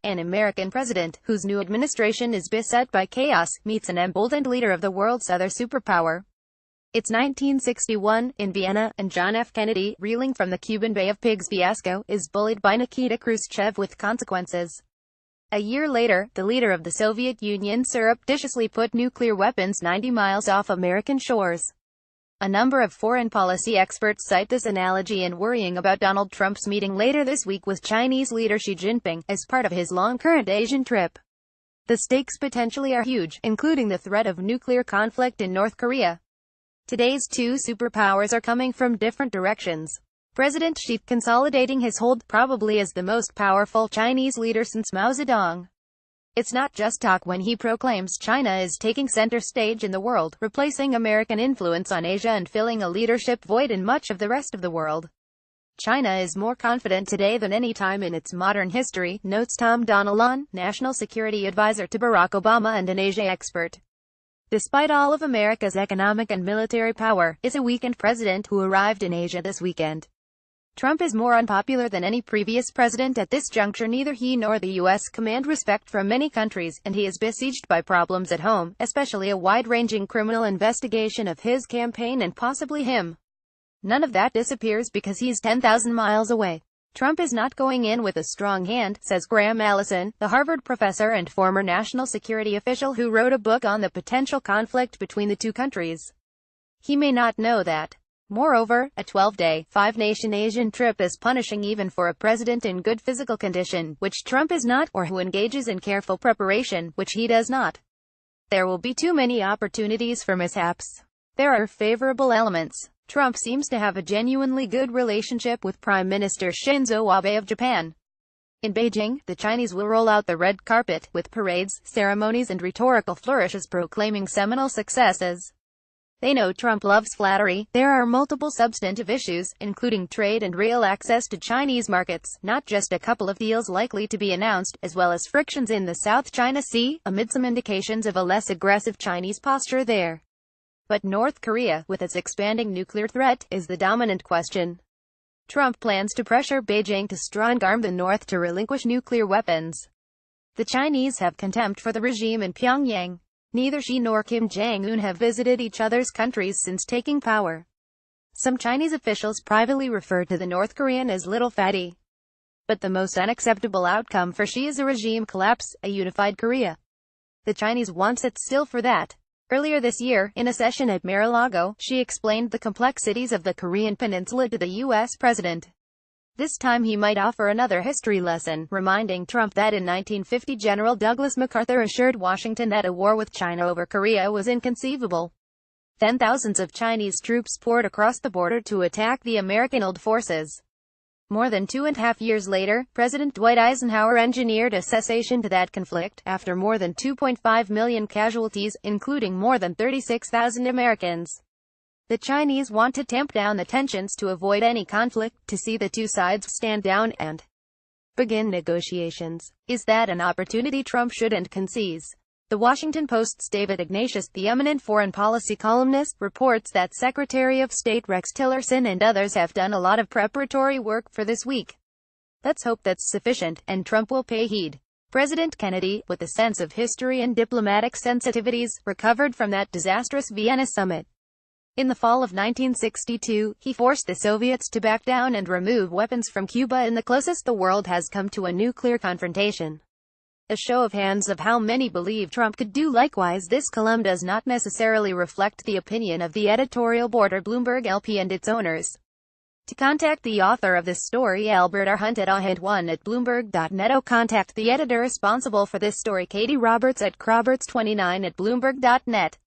An American president, whose new administration is beset by chaos, meets an emboldened leader of the world's other superpower. It's 1961, in Vienna, and John F. Kennedy, reeling from the Cuban Bay of Pigs fiasco, is bullied by Nikita Khrushchev with consequences. A year later, the leader of the Soviet Union surreptitiously put nuclear weapons 90 miles off American shores. A number of foreign policy experts cite this analogy in worrying about Donald Trump's meeting later this week with Chinese leader Xi Jinping, as part of his long-current Asian trip. The stakes potentially are huge, including the threat of nuclear conflict in North Korea. Today's two superpowers are coming from different directions. President Xi consolidating his hold, probably as the most powerful Chinese leader since Mao Zedong. It's not just talk when he proclaims China is taking center stage in the world, replacing American influence on Asia and filling a leadership void in much of the rest of the world. China is more confident today than any time in its modern history, notes Tom Donilon, National Security Advisor to Barack Obama and an Asia expert. Despite all of America's economic and military power, it's a weakened president who arrived in Asia this weekend. Trump is more unpopular than any previous president at this juncture. Neither he nor the U.S. command respect from many countries, and he is besieged by problems at home, especially a wide-ranging criminal investigation of his campaign and possibly him. None of that disappears because he's 10,000 miles away. Trump is not going in with a strong hand, says Graham Allison, the Harvard professor and former national security official who wrote a book on the potential conflict between the two countries. He may not know that. Moreover, a 12-day, five-nation Asian trip is punishing even for a president in good physical condition, which Trump is not, or who engages in careful preparation, which he does not. There will be too many opportunities for mishaps. There are favorable elements. Trump seems to have a genuinely good relationship with Prime Minister Shinzo Abe of Japan. In Beijing, the Chinese will roll out the red carpet, with parades, ceremonies and rhetorical flourishes proclaiming seminal successes. They know Trump loves flattery. There are multiple substantive issues, including trade and real access to Chinese markets, not just a couple of deals likely to be announced, as well as frictions in the South China Sea, amid some indications of a less aggressive Chinese posture there. But North Korea, with its expanding nuclear threat, is the dominant question. Trump plans to pressure Beijing to strong-arm the North to relinquish nuclear weapons. The Chinese have contempt for the regime in Pyongyang. Neither Xi nor Kim Jong-un have visited each other's countries since taking power. Some Chinese officials privately refer to the North Korean as Little Fatty. But the most unacceptable outcome for Xi is a regime collapse, a unified Korea. The Chinese want to sit still for that. Earlier this year, in a session at Mar-a-Lago, Xi explained the complexities of the Korean peninsula to the U.S. president. This time he might offer another history lesson, reminding Trump that in 1950 General Douglas MacArthur assured Washington that a war with China over Korea was inconceivable. Then thousands of Chinese troops poured across the border to attack the American-held forces. More than 2.5 years later, President Dwight Eisenhower engineered a cessation to that conflict, after more than 2.5 million casualties, including more than 36,000 Americans. The Chinese want to tamp down the tensions to avoid any conflict, to see the two sides stand down and begin negotiations. Is that an opportunity Trump shouldn't concede? The Washington Post's David Ignatius, the eminent foreign policy columnist, reports that Secretary of State Rex Tillerson and others have done a lot of preparatory work for this week. Let's hope that's sufficient, and Trump will pay heed. President Kennedy, with a sense of history and diplomatic sensitivities, recovered from that disastrous Vienna summit. In the fall of 1962, he forced the Soviets to back down and remove weapons from Cuba in the closest the world has come to a nuclear confrontation. A show of hands of how many believe Trump could do likewise. This column does not necessarily reflect the opinion of the editorial board or Bloomberg LP and its owners. To contact the author of this story, Albert R. Hunt at ahint1@bloomberg.net, or contact the editor responsible for this story, Katie Roberts at Croberts29@bloomberg.net.